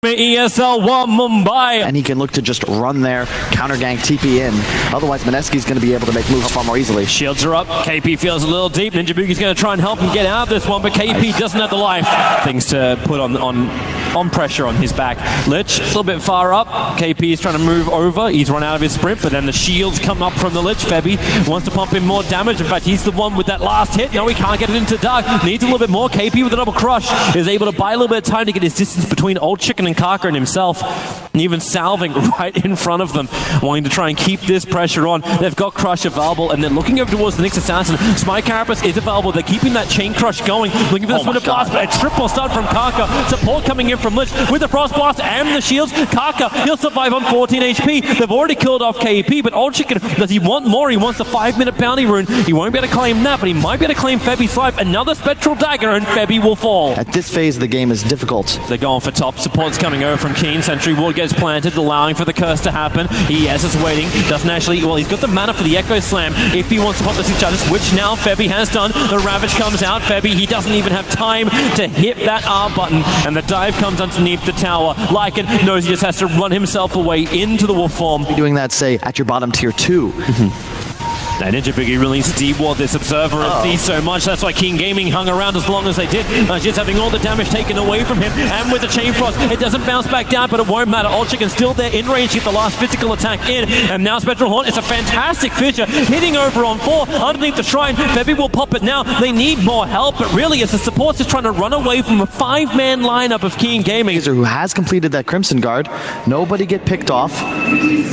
ESL 1 Mumbai. And he can look to just run there, counter gank, TP in. Otherwise, MINESKI's going to be able to make moves far more easily. Shields are up. KP feels a little deep. Ninjabugi's going to try and help him get out of this one, but KP doesn't have the life. Things to put on pressure on his back. Lich, a little bit far up. KP is trying to move over. He's run out of his sprint, but then the shields come up from the Lich. Febby wants to pump in more damage. In fact, he's the one with that last hit. No, he can't get it into Dark. Needs a little bit more. KP with a double crush is able to buy a little bit of time to get his distance between Old Chicken and Kaka and himself. And even salving right in front of them, wanting to try and keep this pressure on. They've got Crush available, and then looking over towards the next assassin. Smite Carapace is available. They're keeping that chain crush going. Looking for the Winter Blast, but a triple stun from Kaka. Support coming in from Lich with the Frost Blast and the shields. Kaka, he'll survive on 14 HP. They've already killed off KP, but Old Chicken, does he want more? He wants the 5-minute bounty rune. He won't be able to claim that, but he might be able to claim Febby's life. Another Spectral Dagger, and Febby will fall. At this phase, the game is difficult. They're going for top. Support's coming over from Keen. Sentry Ward gets planted, allowing for the curse to happen. ES is waiting. Doesn't actually... Well, he's got the mana for the Echo Slam if he wants to pop the 6 charges, which now Febby has done. The Ravage comes out. Febby, he doesn't even have time to hit that R button, and the dive comes underneath the tower. Lycan knows he just has to run himself away into the wolf form. Doing that, say, at your bottom tier 2. That Ninjabugi really needs to de-ward this Observer of Thieves so much. That's why King Gaming hung around as long as they did. Just having all the damage taken away from him. And with the Chain Frost, it doesn't bounce back down, but it won't matter. Old Chicken's still there in range to get the last physical attack in. And now Spectral Horn, it's a fantastic fissure. Hitting over on 4 underneath the shrine. Febby will pop it now. They need more help, but really it's the supports just trying to run away from a 5-man lineup of King Gaming. Who has completed that Crimson Guard. Nobody get picked off.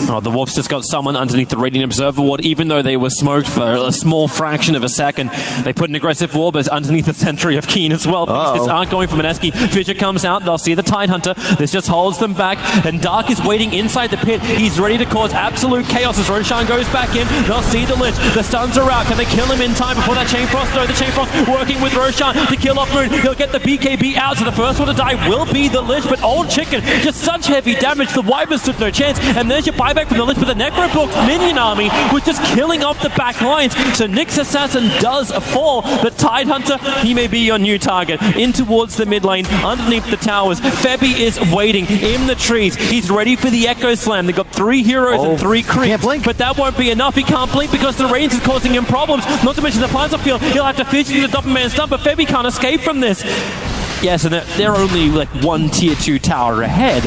Oh, the Wolves just got someone underneath the Radiant Observer Ward, even though they were smoked for a small fraction of a second. They put an aggressive warbers underneath the sentry of Keen as well. These aren't going for MINESKI. Fissure comes out. They'll see the Tidehunter. This just holds them back. And Dark is waiting inside the pit. He's ready to cause absolute chaos as Roshan goes back in. They'll see the Lich. The stuns are out. Can they kill him in time before that Chain Frost? No, the Chain Frost working with Roshan to kill off Moon. He'll get the BKB out. So the first one to die will be the Lich. But Old Chicken, just such heavy damage. The Wyvern stood no chance. And there's your buyback from the Lich. But the Necrobook's minion army was just killing off the back lines. So Nyx Assassin does fall. The Tidehunter, he may be your new target. In towards the mid lane, underneath the towers. Febby is waiting in the trees. He's ready for the Echo Slam. They've got 3 heroes and 3 creeps. But that won't be enough. He can't blink because the Radiance is causing him problems. Not to mention the Planter Field. He'll have to fish into the Doppelman stun, but Febby can't escape from this. Yes, and they're only like 1 tier 2 tower ahead.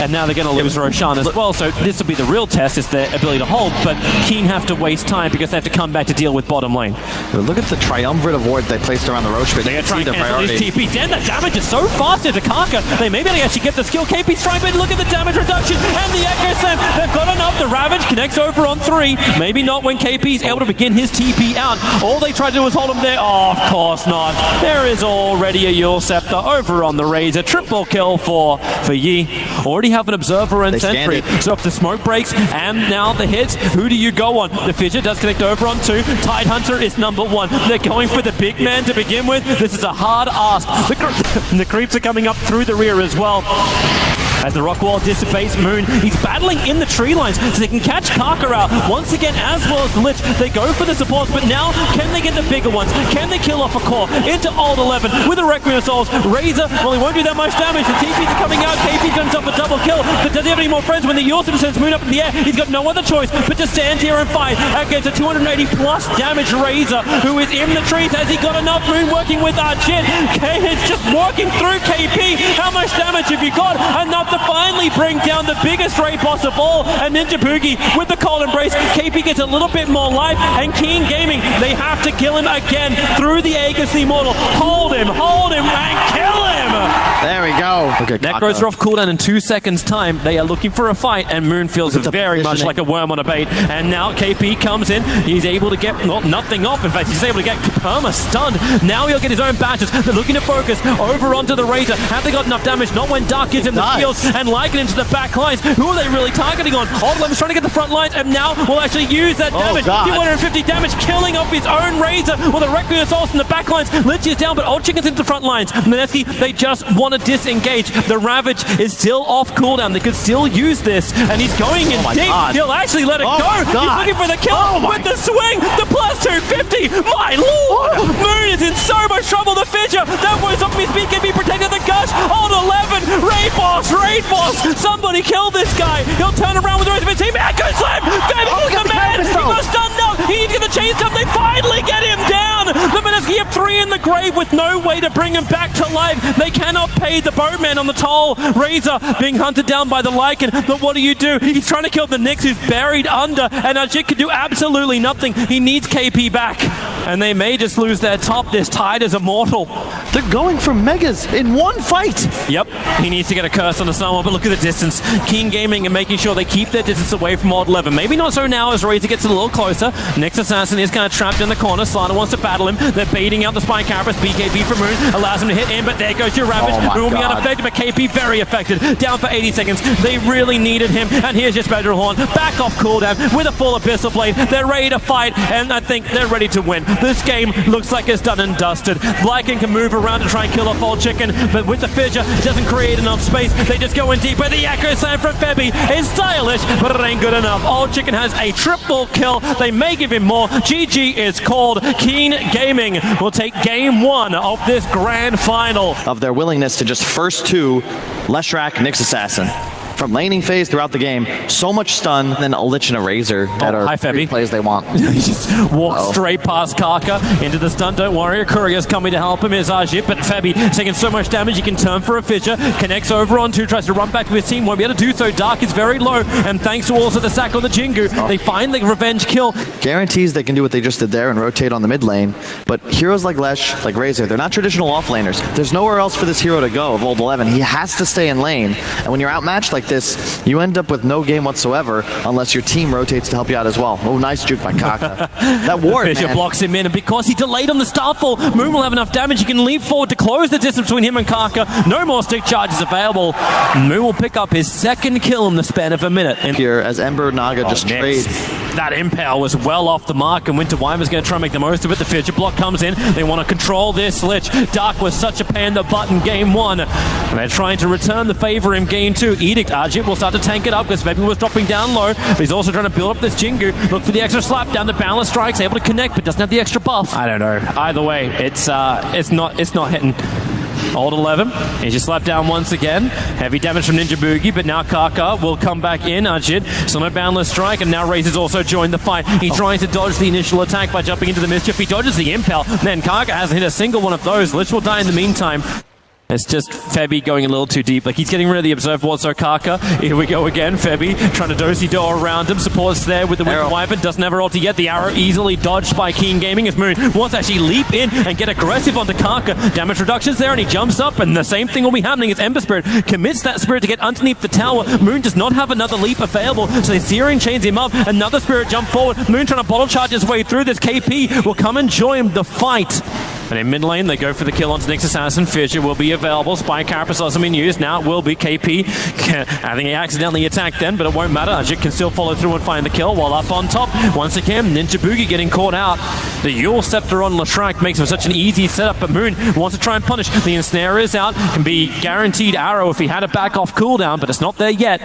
And now they're going to lose Roshan as well, so this will be the real test, is their ability to hold, but Keen have to waste time because they have to come back to deal with bottom lane. Look at the triumvirate of wards they placed around the Roche pit. They are trying to cancel these TPs, and the damage is so fast into Kaka. They may be able to actually get the skill. KP strike, but look at the damage reduction, and the Echo Slam. They've got enough. The Ravage connects over on 3. Maybe not when KP is able to begin his TP out. All they try to do is hold him there. Oh, of course not. There is already a Yule Scepter over on the Razor. Triple kill for Yi. Already have an Observer and Sentry. So if the smoke breaks and now the hits, who do you go on? The Fissure does connect over on 2. Tidehunter is number 1. They're going for the big man to begin with. This is a hard ask. The creeps are coming up through the rear as well. As the rock wall dissipates, Moon, he's battling in the tree lines so they can catch Kaka out. Once again, as well as the Lich, they go for the supports, but now, can they get the bigger ones? Can they kill off a core? Into Old 11 with the Requiem Souls. Razor, well, he won't do that much damage. The TPs are coming out. KP's going to a double kill, but does he have any more friends? When the Yulsum sends Moon up in the air, he's got no other choice but to stand here and fight against a 280 plus damage Razor, who is in the trees. Has he got enough? Moon working with Archit. It's just walking through KP. How much damage have you got? Enough to finally bring down the biggest raid boss of all, and Ninjabugi with the Cold Embrace. KP gets a little bit more life, and King Gaming, they have to kill him again through the Aegis Immortal. Hold him, and kill him! There we go. Necros are off cooldown in 2 seconds time. They are looking for a fight, and Moon feels very much like a worm on a bait. And now KP comes in. He's able to get nothing off. In fact, he's able to get Perma stunned. Now he'll get his own badges. They're looking to focus over onto the Razor. Have they got enough damage? Not when Dark gives him the shields and Lycan into the back lines. Who are they really targeting on? Old 11's trying to get the front lines, and now will actually use that damage. 250 damage, killing off his own Razor. Well, the Requiem Souls in the back lines. Lich is down, but Old Chicken's into the front lines. MINESKI, they just want to disengage. The Ravage is still off cooldown. They could still use this, and he's going in deep. He'll actually let it go. He's looking for the kill with the swing. The plus 250. My lord! Moon is in so much trouble. The Fissure, that was up his BKB protected the gush. Old 11, Ray Boss trade boss! Somebody kill this guy! He'll turn around with the rest of his team. Echo Slam! Gaming is the man! He must stun now! He needs to get the chains up! They finally get him down! The MINESKI have 3 in the grave with no way to bring him back to life. They cannot pay the boatman on the toll. Razor being hunted down by the Lycan. But what do? He's trying to kill the Nyx who's buried under, and Ajit can do absolutely nothing. He needs KP back. And they may just lose their top. This Tide is immortal. They're going for Megas in one fight. Yep, he needs to get a curse on the someone, but look at the distance. Keen Gaming and making sure they keep their distance away from Odd 11. Maybe not so now as Razor gets a little closer. Nyx Assassin is kind of trapped in the corner. Slana wants to battle him. They're baiting out the Spy Carapace. BKB from Moon allows him to hit in, but there goes your Ravage. Moon will be unaffected, but KP very affected. Down for 80 seconds. They really needed him, and here's your Spectral Horn. Back off cooldown with a full Abyssal Blade. They're ready to fight, and I think they're ready to win. This game looks like it's done and dusted. Lycan can move around to try and kill off Old Chicken, but with the fissure, it doesn't create enough space. They just go in deep, but the Echo Slam from Febby is stylish, but it ain't good enough. Old Chicken has a triple kill. They may give him more. GG is called. Keen Gaming will take game 1 of this grand final. Of their willingness to just first 2, Leshrac, Nyx Assassin. From laning phase throughout the game, so much stun, then a Lich and a Razor that are free plays they want. He just walks straight past Kaka into the stun. Don't worry, Courier's coming to help him. Is Ajit, but Febby taking so much damage he can turn for a fissure. Connects over on 2, tries to run back to his team. Won't be able to do so. Dark is very low, and thanks to also the sack on the Jingu, they find the revenge kill. Guarantees they can do what they just did there and rotate on the mid lane. But heroes like Lesh, like Razor, they're not traditional offlaners. There's nowhere else for this hero to go of Old 11. He has to stay in lane. And when you're outmatched like this, you end up with no game whatsoever unless your team rotates to help you out as well. Oh, nice juke by Kaka. That ward, Fisher blocks him in, and because he delayed on the Starfall, Moon will have enough damage. He can leap forward to close the distance between him and Kaka. No more stick charges available. Moon will pick up his 2nd kill in the span of a minute. And here, as Ember Naga just trades. That Impale was well off the mark, and Winter Wyver's going to try and make the most of it. The Fisher block comes in. They want to control this Lich. Dark was such a pain in the butt in game 1. And they're trying to return the favor in game 2. Edict Ajit will start to tank it up because Febby was dropping down low, but he's also trying to build up this Jingu. Look for the extra slap down. The balance strikes, able to connect, but doesn't have the extra buff. I don't know. Either way, it's not hitting. Old 11, he's just slapped down once again. Heavy damage from Ninja Boogie, but now Kaka will come back in. Ajit, so no boundless strike, and now Razor's also joined the fight. He tries to dodge the initial attack by jumping into the mischief. He dodges the Impel. Man, Kaka hasn't hit a single one of those. Lich will die in the meantime. It's just Febby going a little too deep. Like, he's getting rid of the Observe Ward, so Kaka. Here we go again. Febby trying to do-si-do around him. Support's there with the Winter Wyvern. Doesn't have her ulti yet. The arrow easily dodged by Keen Gaming as Moon wants to actually leap in and get aggressive onto Kaka. Damage reduction's there, and he jumps up, and the same thing will be happening as Ember Spirit commits that Spirit to get underneath the tower. Moon does not have another leap available, so the Searing chains him up. Another Spirit jump forward. Moon trying to bottle charge his way through this. KP will come and join the fight. And in mid lane, they go for the kill onto Nyx Assassin. Fissure will be available. Spy Carapace hasn't been used. Now it will be KP. I think he accidentally attacked then, but it won't matter. Ajit can still follow through and find the kill while up on top. Once again, Ninja Boogie getting caught out. The Yule Scepter on Leshrac makes him such an easy setup, but Moon wants to try and punish. The Ensnare is out. Can be guaranteed arrow if he had a back off cooldown, but it's not there yet.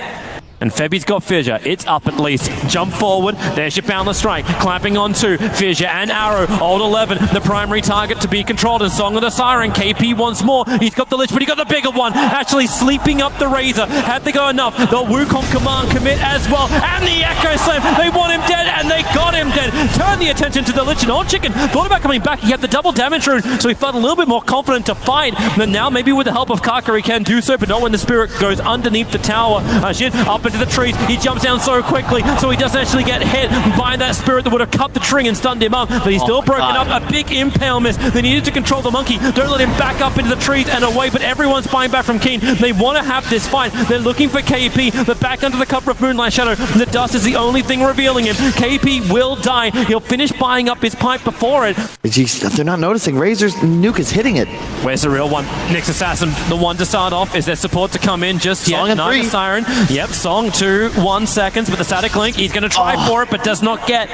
And Febby's got Fissure. It's up at least. Jump forward. There's your Boundless Strike. Clapping on 2. Fissure and Arrow. Old 11. The primary target to be controlled. And Song of the Siren. KP once more. He's got the Lich, but he got the bigger one. Actually sleeping up the Razor. Had they go enough. The Wukong command commit as well. And the Echo Slam. They want him dead, and they got him dead. Turn the attention to the Lich, and Old Chicken thought about coming back. He had the double damage rune, so he felt a little bit more confident to fight. But now maybe with the help of Kaka he can do so, but not when the Spirit goes underneath the tower. Ajit up into the trees. He jumps down so quickly, so he doesn't actually get hit by that Spirit that would have cut the tree and stunned him up, but he's still broken up. A big impale miss. They needed to control the monkey. Don't let him back up into the trees and away, but everyone's spying back from Keen. They want to have this fight. They're looking for KP, but back under the cover of Moonlight Shadow. The dust is the only thing revealing him. KP will die. He'll finish buying up his pipe before it. They're not noticing. Razor's nuke is hitting it. Where's the real one? Nyx Assassin, the one to start off. Is there support to come in just yet? Song and 3. Siren. Yep, Song 2, 1 seconds, but the static link, he's going to try for it, but does not get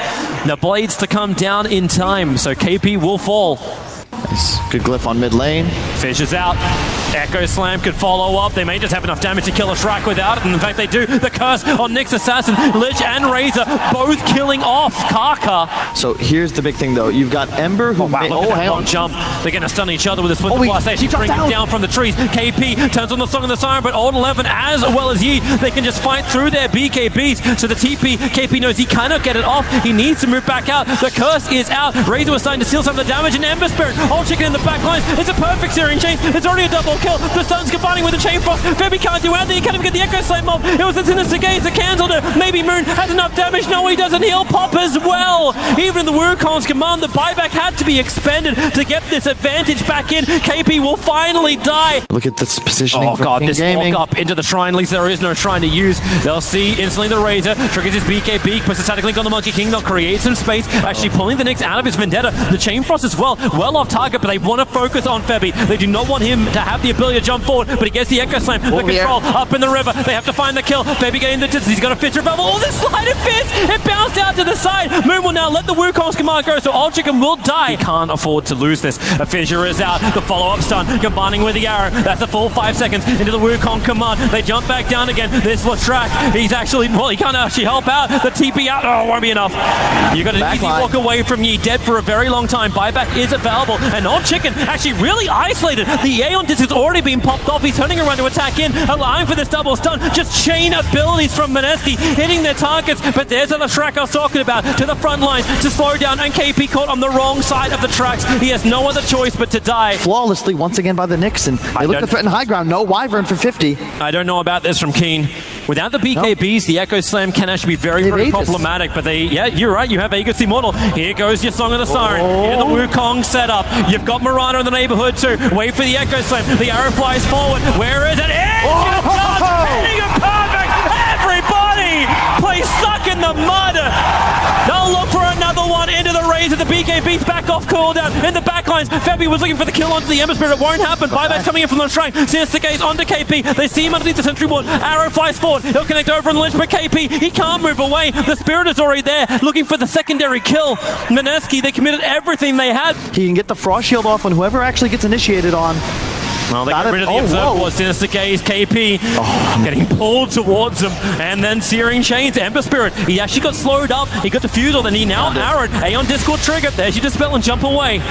the blades to come down in time, so KP will fall. Nice. Good glyph on mid lane. Fish is out. Echo Slam could follow up. They may just have enough damage to kill a Shrike without it, and in fact they do. The curse on Nyx Assassin, Lich and Razor both killing off Kaka. So here's the big thing though. You've got Ember who hang on, jump. They're going to stun each other with a split blast. They actually bring him down from the trees. KP turns on the Song of the Siren, but Old 11 as well as Yi, they can just fight through their BKBs. So the TP, KP knows he cannot get it off. He needs to move back out. The curse is out. Razor was starting to steal some of the damage, and Ember Spirit, Old Chicken in the back lines. It's a perfect Searing Chain. It's already a double kill. The Sun's combining with the Chain Frost. Febby can't do anything. He can't even get the Echo Slam off. It was the Sinister Gaze that cancelled it. Maybe Moon has enough damage. No, he doesn't. He'll pop as well. Even in the Wukong's command, the buyback had to be expended to get this advantage back in. KP will finally die. Look at this positioning. Oh god, this walk up into the shrine. At least there is no shrine to use. They'll see instantly the Razor triggers his BKB, puts a static link on the Monkey King. They'll create some space, actually pulling the Nyx out of his Vendetta. The Chain Frost as well off target, but they want to focus on Febby. They do not want him to have the ability to jump forward, but he gets the Echo Slam, the control up in the river. They have to find the kill. Febby getting the distance. He's got a Fissure Bubble. Oh, this slide of Fizz! It bounced out to the side. Moon will now let the Wukong's command go, so Old Chicken will die. He can't afford to lose this. A Fissure is out. The follow-up stun combining with the arrow. That's a full 5 seconds into the Wukong command. They jump back down again. This Leshrac, he's actually, well, he can't actually help out. The TP out, oh, won't be enough. You got an easy walk away from Yi, dead for a very long time. Buyback is available, and Old Chicken actually really isolated. The Aeon disc has already been popped off. He's turning around to attack in, allowing for this double stun. Just chain abilities from MINESKI hitting their targets, but there's the Leshrac I was talking about, to the front lines to slow down, and KP caught on the wrong side of the tracks. He has no other choice but to die. Flawlessly once again by the Nyx, and they look to threaten high ground. No Wyvern for 50. I don't know about this from Keen. Without the BKBs, the Echo Slam can actually be very problematic, but yeah, you're right, you have Aegis Immortal. Here goes your Song of the Siren. Into the Wukong setup. You've got Mirana in the neighborhood too. Wait for the Echo Slam. The arrow flies forward. Where is it? Hitting it perfect! Everybody plays stuck in the mud. They'll look for another one into the Razor. The BKB's back off cooldown. In the backlines, Febby was looking for the kill onto the Ember Spirit. It won't happen. Buyback's coming in from the shrine. Sinister Gaze onto KP. They see him underneath the Sentry Ward. Arrow flies forward. He'll connect over on the Lich, but KP, he can't move away. The Spirit is already there, looking for the secondary kill. MINESKI, they committed everything they had. He can get the Frost Shield off on whoever actually gets initiated on. Well, they got rid of the Observer Ward. Sinister Gaze, KP getting pulled towards him, and then Searing Chains, Ember Spirit. He actually got slowed up. He got defused, and he now arrowed. Aeon Discord trigger. There's your Dispel and jump away.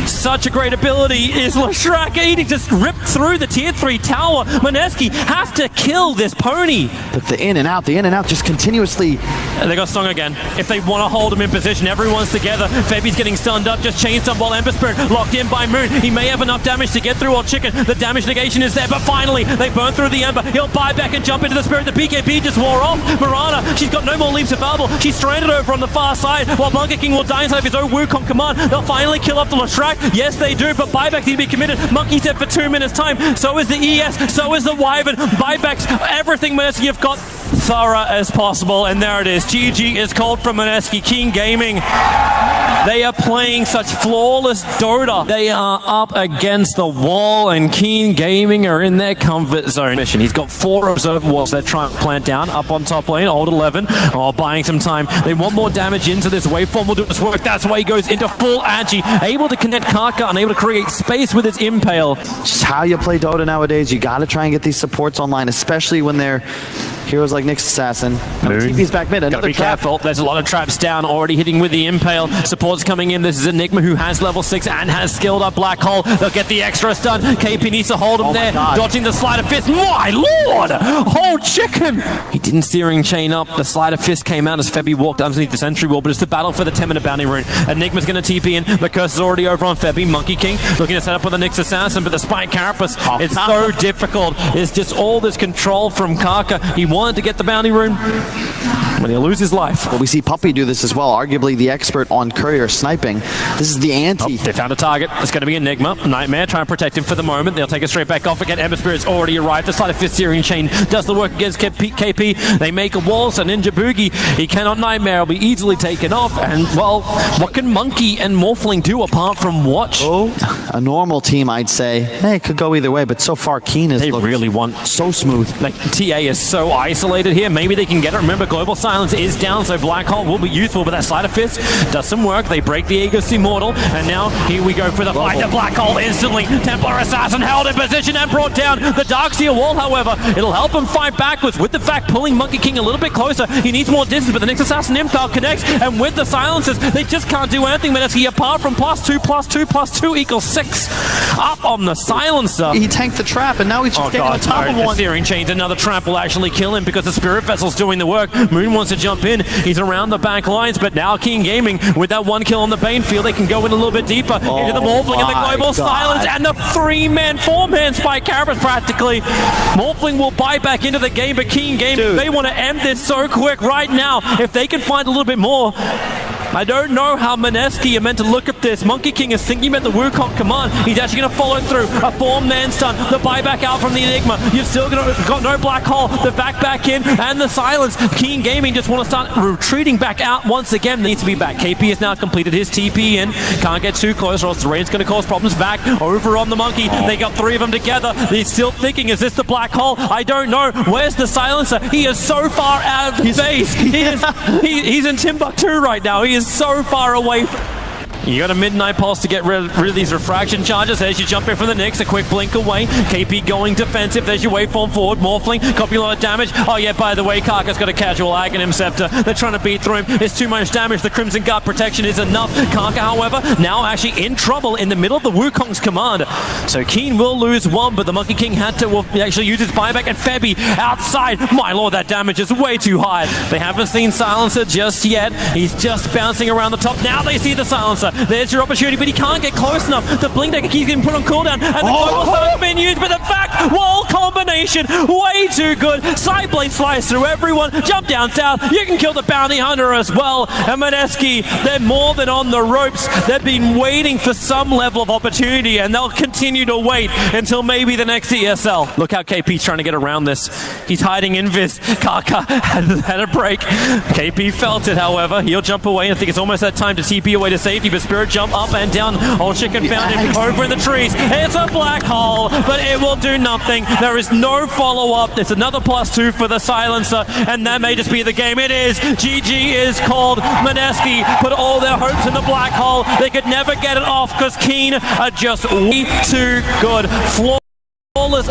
Such a great ability is Leshrac. He just ripped through the tier 3 tower. MINESKI have to kill this pony. But the in and out just continuously. They got Song again. If they want to hold him in position, everyone's together. Febby's getting stunned up, just chain stun while Ember Spirit locked in by Moon. He may have enough damage to get through Old Chicken. The damage negation is there, but finally they burn through the Ember. He'll buy back and jump into the Spirit. The BKB just wore off. Mirana, she's got no more leaps available. She's stranded over on the far side, while Monkey King will die inside of his own Wukong command. They'll finally kill up the Leshrac. Yes, they do, but buyback need to be committed. Monkey's dead for 2 minutes time. So is the ES, so is the Wyvern. Buybacks, everything MINESKI have got thorough as possible, and there it is. GG is called from MINESKI. Keen Gaming, they are playing such flawless Dota. They are up against the wall, and Keen Gaming are in their comfort zone. He's got 4 Observer Wards they're trying to plant down up on top lane. Old 11 buying some time. They want more damage into this waveform. Will do this work. That's why he goes into full Agi, able to connect Kaka and able to create space with his Impale. Just how you play Dota nowadays. You got to try and get these supports online, especially when they're heroes like Nyx Assassin. TP's back mid. Another trap. Careful. There's a lot of traps down, already hitting with the Impale. Support's coming in. This is Enigma, who has level 6 and has skilled up Black Hole. They'll get the extra stun. KP needs to hold him there. Dodging the Sleight of Fist. My lord! Old Chicken! He didn't Searing Chain up. The Sleight of Fist came out as Febby walked underneath the Sentry Wall, but it's the battle for the 10-minute bounty rune. Enigma's going to TP in. The curse is already over on Febby. Monkey King looking to set up with the Nyx Assassin, but the Spike Carapace, it's so difficult. It's just all this control from Kaka. He wanted to get the bounty rune, but he'll lose his life. Well, we see Puppey do this as well, arguably the expert on courier sniping. This is the ante. They found a target. It's going to be Enigma. Nightmare trying to protect him for the moment. They'll take it straight back off again. Ember Spirit's already arrived. The Sleight of Fist Searing Chain does the work against KP. They make a wall, so Ninja Boogie, he cannot Nightmare. Will be easily taken off. And, well, what can Monkey and Morphling do apart from watch? A normal team, I'd say. Hey, it could go either way, but so far Keen is really want so smooth. Like, TA is so isolated here. Maybe they can get it. Remember, Global Silence silence is down, so Black Hole will be useful, but that Sleight of Fist does some work. They break the Aegis Immortal, and now here we go for the fight. The Black Hole instantly. Templar Assassin held in position and brought down the Darkseer wall, however. It'll help him fight backwards, with the fact pulling Monkey King a little bit closer. He needs more distance, but the next Assassin Impale connects, and with the silences, they just can't do anything. MINESKI apart from +2, +2, +2 equals 6. Up on the silencer. He tanked the trap, and now he's just getting on top of one. Searing Chains, another trap will actually kill him because the Spirit Vessel's doing the work. Moon wants to jump in. He's around the back lines, but now King Gaming, with that one kill on the Bane field, they can go in a little bit deeper into the Morphling and the Global Silence, and the 3-man, 4-man Spike Carapace practically. Morphling will buy back into the game, but King Gaming, they want to end this so quick right now. If they can find a little bit more. I don't know how MINESKI are meant to look at this. Monkey King is thinking about the Wukong command. He's actually going to follow through. A 4-man stun. The buyback out from the Enigma. You've still got no Black Hole. The back in. And the silence. King Gaming just want to start retreating back out once again. Needs to be back. KP has now completed his TP in. Can't get too close or else the rain's going to cause problems back. Over on the Monkey. They got 3 of them together. He's still thinking, is this the Black Hole? I don't know. Where's the silencer? He is so far out of the base. He's in Timbuktu right now. He is so far away from... You got a Midnight Pulse to get rid of these refraction charges. There's your jump in from the Nyx, a quick blink away. KP going defensive. There's your waveform forward. Morphling, copy a lot of damage. Oh yeah, by the way, Karka's got a casual Aghanim Scepter. They're trying to beat through him. It's too much damage. The Crimson Guard protection is enough. Karka, however, now actually in trouble in the middle of the Wukong's command. So Keen will lose one, but the Monkey King had to actually use his buyback, and Febby outside. My lord, that damage is way too high. They haven't seen Silencer just yet. He's just bouncing around the top. Now they see the Silencer. There's your opportunity, but he can't get close enough. The Blink Decker keeps getting put on cooldown, and the Global Silence being used, but the back wall combination, way too good. Side blade slice through everyone, jump down south, you can kill the Bounty Hunter as well. And MINESKI, they're more than on the ropes. They've been waiting for some level of opportunity, and they'll continue to wait until maybe the next ESL. Look how KP's trying to get around this. He's hiding in Vis. Karka had a break. KP felt it, however. He'll jump away. I think it's almost that time to TP away to safety, but Spirit jump up and down. Old Chicken found him over in the trees. It's a Black Hole, but it will do nothing. There is no follow-up. It's another +2 for the silencer, and that may just be the game. It is. GG is called. MINESKI put all their hopes in the Black Hole. They could never get it off because Keen are just way too good. Flawless